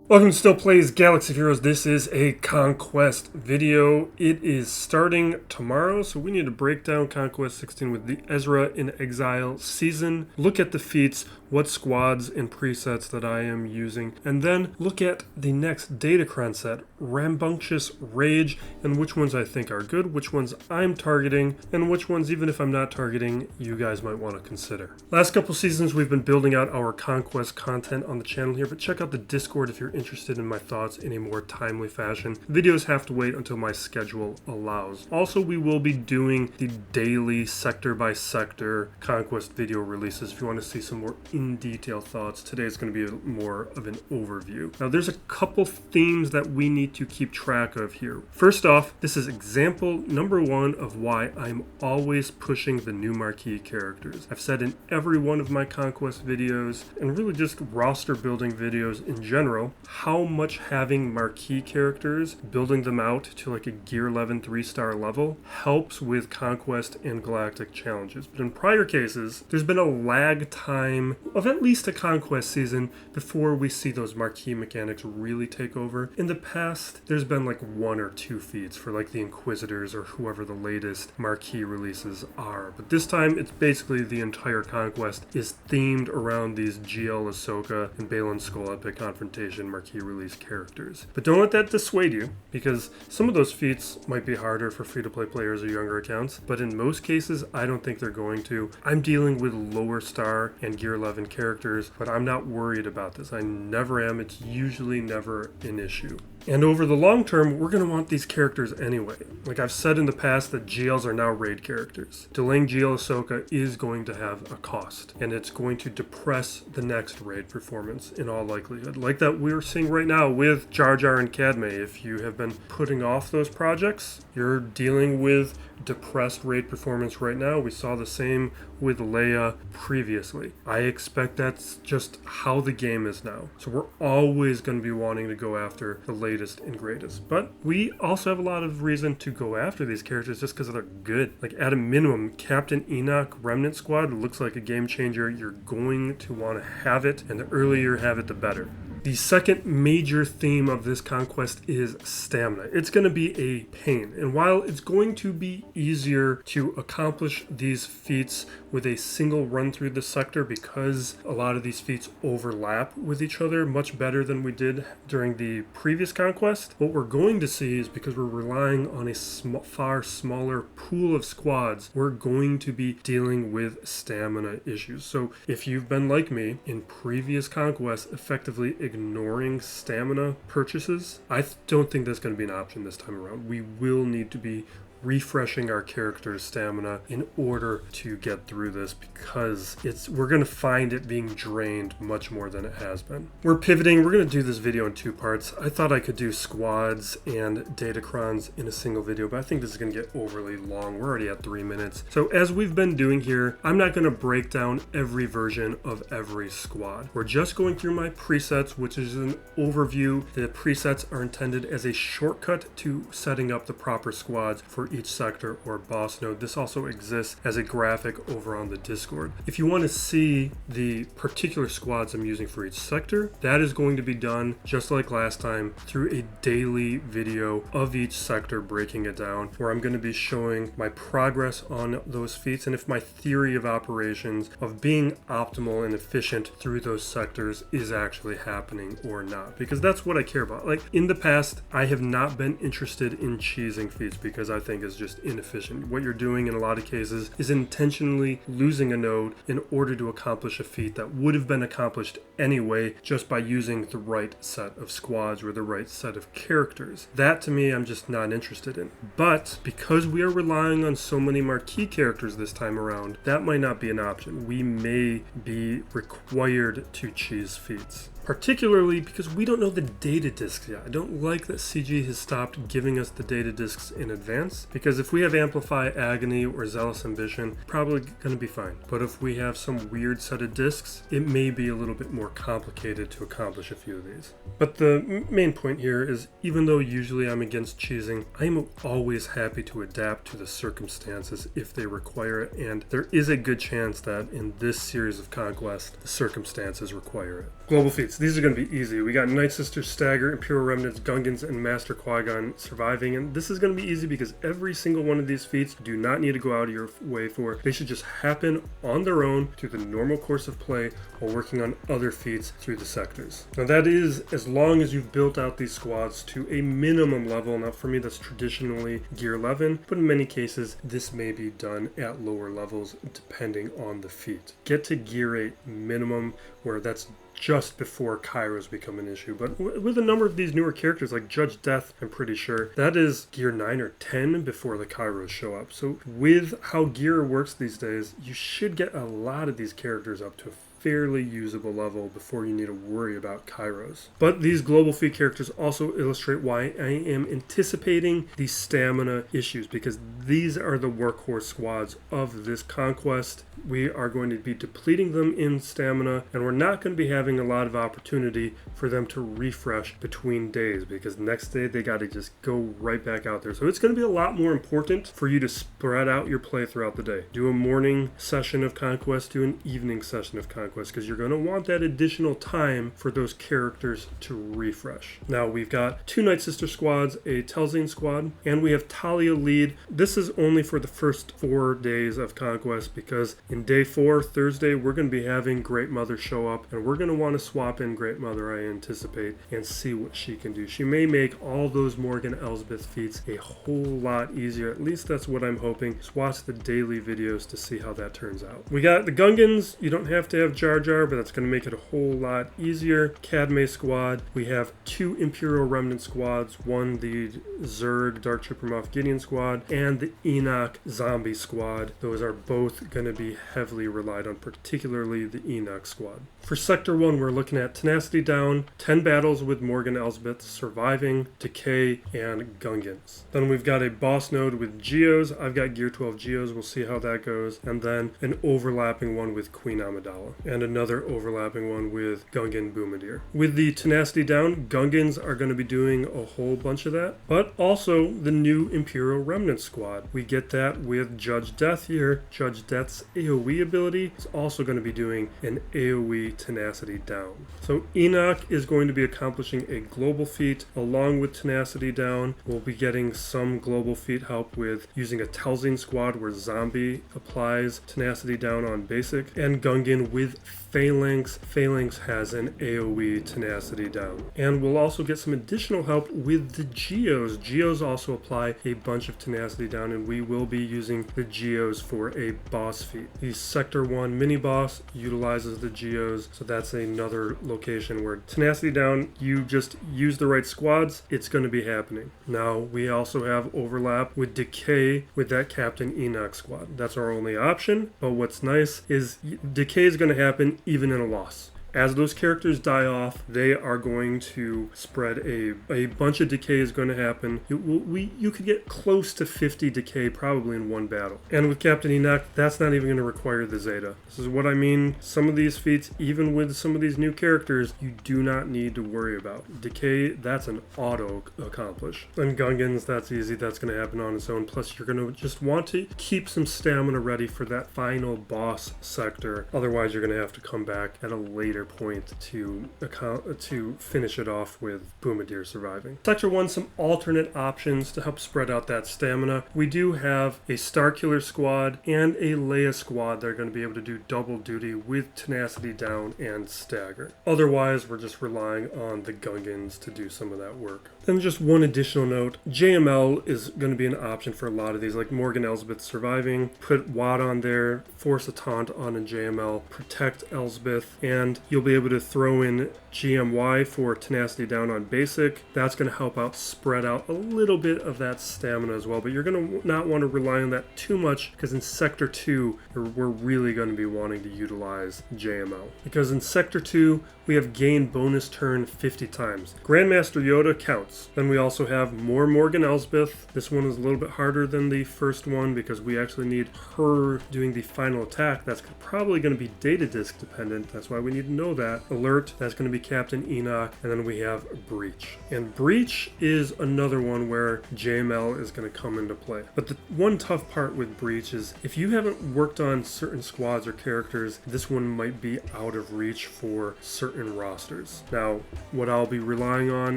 Welcome to Still Plays Galaxy of Heroes. This is a Conquest video. It is starting tomorrow, so we need to break down Conquest 16 with the Ezra in Exile season, look at the feats, what squads and presets that I am using, and then look at the next Datacron set, Rambunctious Rage, and which ones I think are good, which ones I'm targeting, and which ones, even if I'm not targeting, you guys might want to consider. Last couple seasons we've been building out our Conquest content on the channel here, but check out the Discord if you're interested in my thoughts in a more timely fashion. Videos have to wait until my schedule allows. Also, we will be doing the daily sector by sector Conquest video releases if you want to see some more in-detail thoughts. Today is going to be more of an overview. Now, there's a couple themes that we need to keep track of here. First off, this is example number one of why I'm always pushing the new marquee characters. I've said in every one of my Conquest videos, and really just roster building videos in general, how much having marquee characters, building them out to like a Gear 11 3-star level, helps with Conquest and Galactic challenges. But in prior cases, there's been a lag time of at least a Conquest season before we see those marquee mechanics really take over. In the past, there's been like one or two feats for like the Inquisitors or whoever the latest marquee releases are. But this time, it's basically the entire Conquest is themed around these GL Ahsoka and Balin Skull Epic Confrontation marquee release characters. But don't let that dissuade you, because some of those feats might be harder for free-to-play players or younger accounts, but in most cases, I don't think they're going to. I'm dealing with lower star and Gear 11 characters, but I'm not worried about this. I never am. It's usually never an issue. And over the long term, we're going to want these characters anyway. Like I've said in the past that GLs are now raid characters. Delaying GL Ahsoka is going to have a cost, and it's going to depress the next raid performance in all likelihood. Like that we're seeing right now with Jar Jar and Cadme. If you have been putting off those projects, you're dealing with depressed raid performance right now. We saw the same with Leia previously. I expect that's just how the game is now. So we're always going to be wanting to go after the latest and greatest. But we also have a lot of reason to go after these characters just because they're good. Like at a minimum, Captain Enoch Remnant Squad looks like a game changer. You're going to want to have it, and the earlier you have it, the better. The second major theme of this Conquest is stamina. It's going to be a pain, and while it's going to be easier to accomplish these feats with a single run through the sector because a lot of these feats overlap with each other much better than we did during the previous Conquest, what we're going to see is because we're relying on a far smaller pool of squads, we're going to be dealing with stamina issues. So if you've been like me in previous Conquests, effectively ignoring stamina purchases, I don't think that's going to be an option this time around. We will need to be refreshing our character's stamina in order to get through this, because we're going to find it being drained much more than it has been. We're pivoting. We're going to do this video in two parts. I thought I could do squads and datacrons in a single video, but I think this is going to get overly long. We're already at 3 minutes. So as we've been doing here, I'm not going to break down every version of every squad. We're just going through my presets, which is an overview. The presets are intended as a shortcut to setting up the proper squads for each sector or boss node. This also exists as a graphic over on the Discord. If you want to see the particular squads I'm using for each sector, that is going to be done just like last time through a daily video of each sector, breaking it down, where I'm going to be showing my progress on those feats and if my theory of operations of being optimal and efficient through those sectors is actually happening or not, because that's what I care about. Like in the past, I have not been interested in cheesing feats because I think is just inefficient. What you're doing in a lot of cases is intentionally losing a node in order to accomplish a feat that would have been accomplished anyway just by using the right set of squads or the right set of characters. That to me, I'm just not interested in. But because we are relying on so many marquee characters this time around, that might not be an option. We may be required to cheese feats, particularly because we don't know the data discs yet. I don't like that CG has stopped giving us the data discs in advance. feats. Because if we have Amplify, Agony, or Zealous Ambition, probably going to be fine. But if we have some weird set of discs, it may be a little bit more complicated to accomplish a few of these. But the main point here is, even though usually I'm against cheesing, I'm always happy to adapt to the circumstances if they require it, and there is a good chance that in this series of Conquest, the circumstances require it. Global feats. These are going to be easy. We got Night Sisters, Stagger, Imperial Remnants, Gungans, and Master Qui-Gon surviving, and this is going to be easy because every single one of these feats do not need to go out of your way for. They should just happen on their own through the normal course of play while working on other feats through the sectors. Now that is as long as you've built out these squads to a minimum level. Now for me that's traditionally gear 11, but in many cases this may be done at lower levels depending on the feat. Get to gear 8 minimum, where that's just before Kairos become an issue. But with a number of these newer characters like Judge Death, I'm pretty sure that is gear 9 or 10 before the Kairos show up. So with how gear works these days, you should get a lot of these characters up to a fairly usable level before you need to worry about Kairos. But these global feat characters also illustrate why I am anticipating these stamina issues, because these are the workhorse squads of this Conquest. We are going to be depleting them in stamina, and we're not going to be having a lot of opportunity for them to refresh between days, because next day they got to just go right back out there. So it's going to be a lot more important for you to spread out your play throughout the day. Do a morning session of Conquest, do an evening session of Conquest, because you're going to want that additional time for those characters to refresh. Now we've got 2 Night Sister squads, a Telzine squad, and we have Talia lead. This is only for the first 4 days of Conquest, because in day 4, Thursday, we're going to be having Great Mother show up, and we're going to want to swap in Great Mother, I anticipate, and see what she can do. She may make all those Morgan Elsbeth feats a whole lot easier. At least that's what I'm hoping. Just watch the daily videos to see how that turns out. We got the Gungans. You don't have to have Jar Jar, but that's going to make it a whole lot easier. Cadme squad. We have 2 Imperial Remnant squads. One, the Zerg Dark Trooper Moff Gideon squad, and the Enoch Zombie squad. Those are both going to be heavily relied on, particularly the Enoch squad. For Sector 1, we're looking at Tenacity down, 10 battles with Morgan Elsbeth, Surviving, Decay, and Gungans. Then we've got a boss node with Geos. I've got Gear 12 Geos. We'll see how that goes. And then an overlapping one with Queen Amidala, and another overlapping one with Gungan Boomadir. With the Tenacity down, Gungans are going to be doing a whole bunch of that, but also the new Imperial Remnant squad. We get that with Judge Death here. Judge Death's AoE ability is also going to be doing an AoE Tenacity down. So Enoch is going to be accomplishing a global feat along with Tenacity down. We'll be getting some global feat help with using a Telzine squad where Zombie applies Tenacity down on basic, and Gungan with Phalanx. Phalanx has an AoE Tenacity down. And we'll also get some additional help with the Geos. Geos also apply a bunch of Tenacity down, and we will be using the Geos for a boss feat. The Sector 1 mini boss utilizes the Geos, so that's another location where Tenacity down, you just use the right squads, it's going to be happening. Now we also have overlap with Decay with that Captain Enoch squad. That's our only option, but what's nice is Decay is going to happen even in a loss. As those characters die off, they are going to spread a bunch of decay is going to happen. You could get close to 50 decay probably in one battle. And with Captain Enoch, that's not even going to require the Zeta. This is what I mean. Some of these feats, even with some of these new characters, you do not need to worry about. Decay, that's an auto accomplish. And Gungans, that's easy. That's going to happen on its own. Plus, you're going to just want to keep some stamina ready for that final boss sector. Otherwise, you're going to have to come back at a later point to finish it off with Boomadir surviving. Sector 1, some alternate options to help spread out that stamina. We do have a Starkiller squad and a Leia squad that are going to be able to do double duty with Tenacity down and Stagger. Otherwise, we're just relying on the Gungans to do some of that work. Then just one additional note, JML is going to be an option for a lot of these, like Morgan Elsbeth surviving, put Watt on there, force a taunt on a JML, protect Elsbeth, and You'll be able to throw in GMY for tenacity down on basic. That's going to help out spread out a little bit of that stamina as well, but you're going to not want to rely on that too much, because in Sector 2, we're really going to be wanting to utilize JML. Because in Sector 2, we have gain bonus turn 50 times. Grandmaster Yoda counts. Then we also have more Morgan Elsbeth. This one is a little bit harder than the first one because we actually need her doing the final attack. That's probably going to be data disk dependent. That's why we need to know that. Alert, that's going to be Captain Enoch. And then we have Breach. And Breach is another one where JML is going to come into play. But the one tough part with Breach is if you haven't worked on certain squads or characters, this one might be out of reach for certain rosters. Now, what I'll be relying on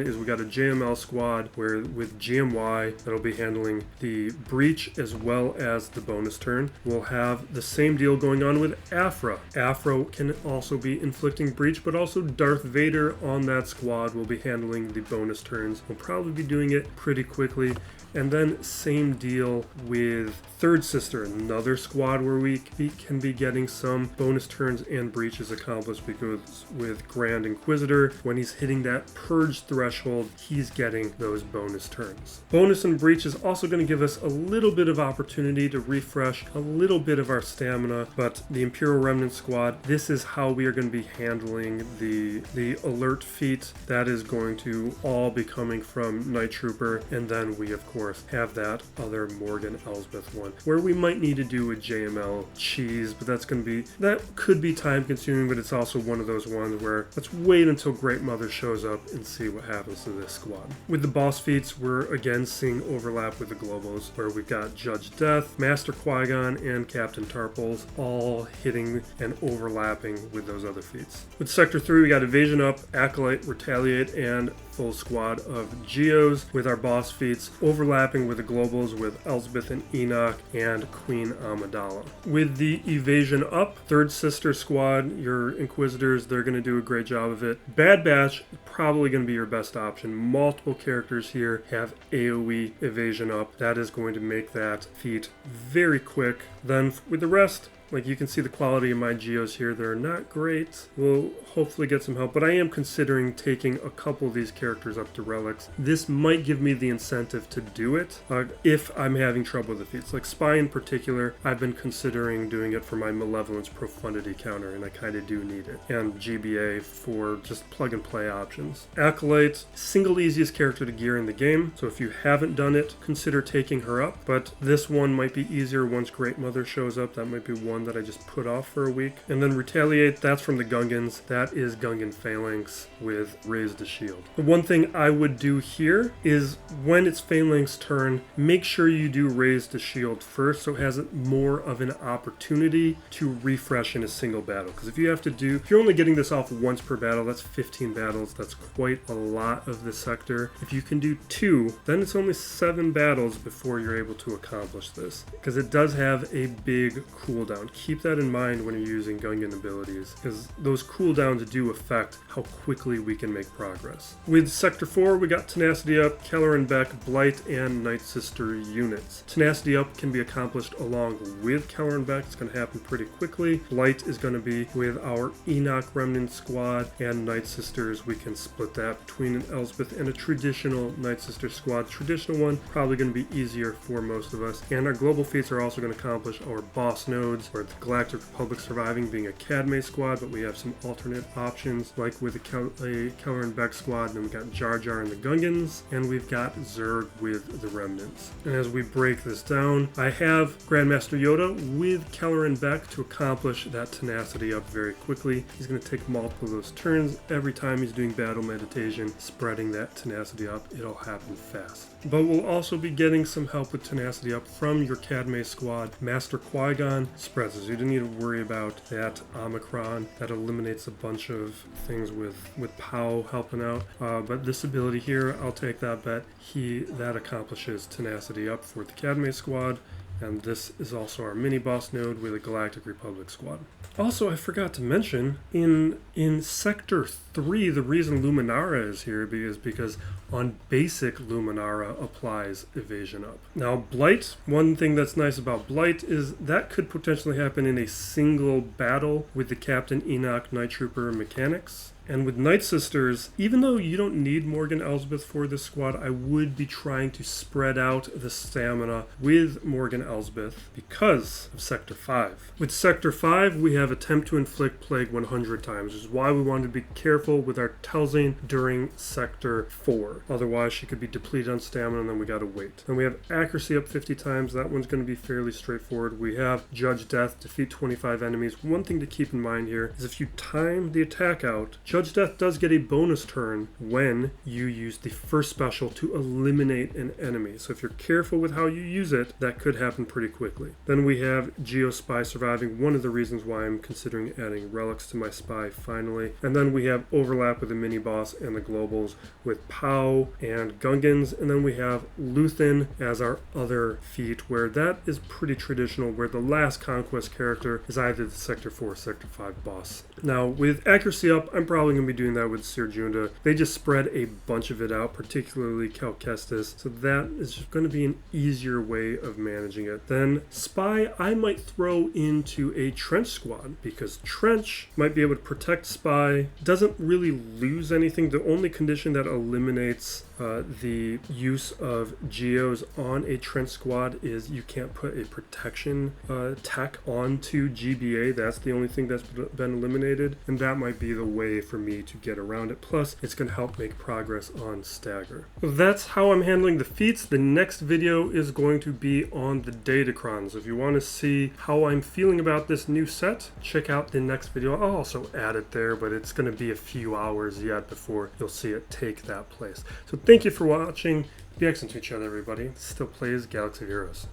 is we got a JML squad where with GMY that'll be handling the Breach as well as the bonus turn. We'll have the same deal going on with Afra. Afra can also be inflicting Breach, but also Darth Vader on that squad will be handling the bonus turns. We'll probably be doing it pretty quickly. And then same deal with Third Sister, another squad where we can be getting some bonus turns and breaches accomplished, because with Grand Inquisitor, when he's hitting that purge threshold, he's getting those bonus turns. Bonus and breach is also going to give us a little bit of opportunity to refresh a little bit of our stamina, but the Imperial Remnant squad, this is how we are going to be handling the alert feat. That is going to all be coming from Night Trooper, and then we of course have that other Morgan Elsbeth one where we might need to do a JML cheese, but that could be time consuming, but it's also one of those ones where let's wait until Great Mother shows up and see what happens to this squad. With the boss feats, we're again seeing overlap with the globals, where we've got Judge Death, Master Qui-Gon, and Captain Tarpals all hitting and overlapping with those other feats. With Sector 3, we got Evasion Up, Acolyte, Retaliate, and full squad of Geos, with our boss feats overlapping with the globals with Elsbeth and Enoch and Queen Amidala. With the Evasion Up, Third Sister squad, your Inquisitors, they're going to do a great job of it. Bad Batch, probably going to be your best option. Multiple characters here have AoE Evasion Up. That is going to make that feat very quick. Then with the rest, like you can see the quality of my Geos here, they're not great. We'll hopefully get some help, but I am considering taking a couple of these characters up to relics. This might give me the incentive to do it if I'm having trouble with the feats. Like Spy in particular, I've been considering doing it for my Malevolence Profundity counter, and I kind of do need it. And GBA for just plug and play options. Acolyte, single easiest character to gear in the game, so if you haven't done it, consider taking her up, but this one might be easier once Great Mother shows up. That might be one that I just put off for a week. And then Retaliate, that's from the Gungans. That is Gungan Phalanx with Raise the Shield. The one thing I would do here is when it's Phalanx turn, make sure you do Raise the Shield first so it has more of an opportunity to refresh in a single battle. Because if you're only getting this off once per battle, that's 15 battles. That's quite a lot of the sector. If you can do 2, then it's only 7 battles before you're able to accomplish this. Because it does have a big cooldown. Keep that in mind when you're using Gungan abilities, because those cooldowns do affect how quickly we can make progress. With Sector 4, we got Tenacity Up, Kelleran Beck, Blight, and Night Sister units. Tenacity Up can be accomplished along with Kelleran Beck. It's going to happen pretty quickly. Blight is going to be with our Enoch Remnant squad, and Night Sisters, we can split that between an Elsbeth and a traditional Night Sister squad. The traditional one probably going to be easier for most of us. And our global feats are also going to accomplish our boss nodes, where the Galactic Republic surviving being a Cadme squad, but we have some alternate options like with a Kelleran Beck squad. Then we got Jar Jar and the Gungans, and we've got Zerg with the Remnants. And as we break this down, I have Grandmaster Yoda with Kelleran Beck to accomplish that tenacity up very quickly. He's going to take multiple of those turns every time he's doing battle meditation, spreading that tenacity up. It'll happen fast. But we'll also be getting some help with tenacity up from your Cadme squad. Master Qui-Gon spreads us. You don't need to worry about that Omicron. That eliminates a bunch of things with Pow helping out. But this ability here, I'll take that bet. That accomplishes tenacity up for the Cadme squad. And this is also our mini boss node with a Galactic Republic squad. Also, I forgot to mention, in Sector 3, the reason Luminara is here is because on basic Luminara applies evasion up. Now, Blight, one thing that's nice about Blight is that could potentially happen in a single battle with the Captain Enoch Night Trooper mechanics. And with Night Sisters, even though you don't need Morgan Elsbeth for this squad, I would be trying to spread out the stamina with Morgan Elsbeth because of Sector 5. With Sector 5, we have Attempt to Inflict Plague 100 times, which is why we wanted to be careful with our Telzane during Sector 4. Otherwise, she could be depleted on stamina, and then we gotta wait. Then we have Accuracy up 50 times. That one's going to be fairly straightforward. We have Judge Death, defeat 25 enemies. One thing to keep in mind here is if you time the attack out, Judge Death does get a bonus turn when you use the first special to eliminate an enemy. So if you're careful with how you use it, that could happen pretty quickly. Then we have Geospy surviving, one of the reasons why I'm considering adding relics to my spy finally. And then we have overlap with the mini boss and the globals with Pow and Gungans. And then we have Luthen as our other feat, where that is pretty traditional, where the last Conquest character is either the Sector 4 or Sector 5 boss. Now with accuracy up, I'm probably going to be doing that with Sir Junda. They just spread a bunch of it out, particularly Cal Kestis, so that is just going to be an easier way of managing it. Then Spy, I might throw into a Trench squad, because Trench might be able to protect Spy, doesn't really lose anything. The only condition that eliminates the use of Geos on a Trench squad is you can't put a protection tech onto GBA. That's the only thing that's been eliminated, and that might be the way for me to get around it. Plus, it's going to help make progress on Stagger. So that's how I'm handling the feats. The next video is going to be on the Datacrons. If you want to see how I'm feeling about this new set, check out the next video. I'll also add it there, but it's going to be a few hours yet before you'll see it take that place. So thank you for watching. Be excellent to each other, everybody. Still plays Galaxy of Heroes.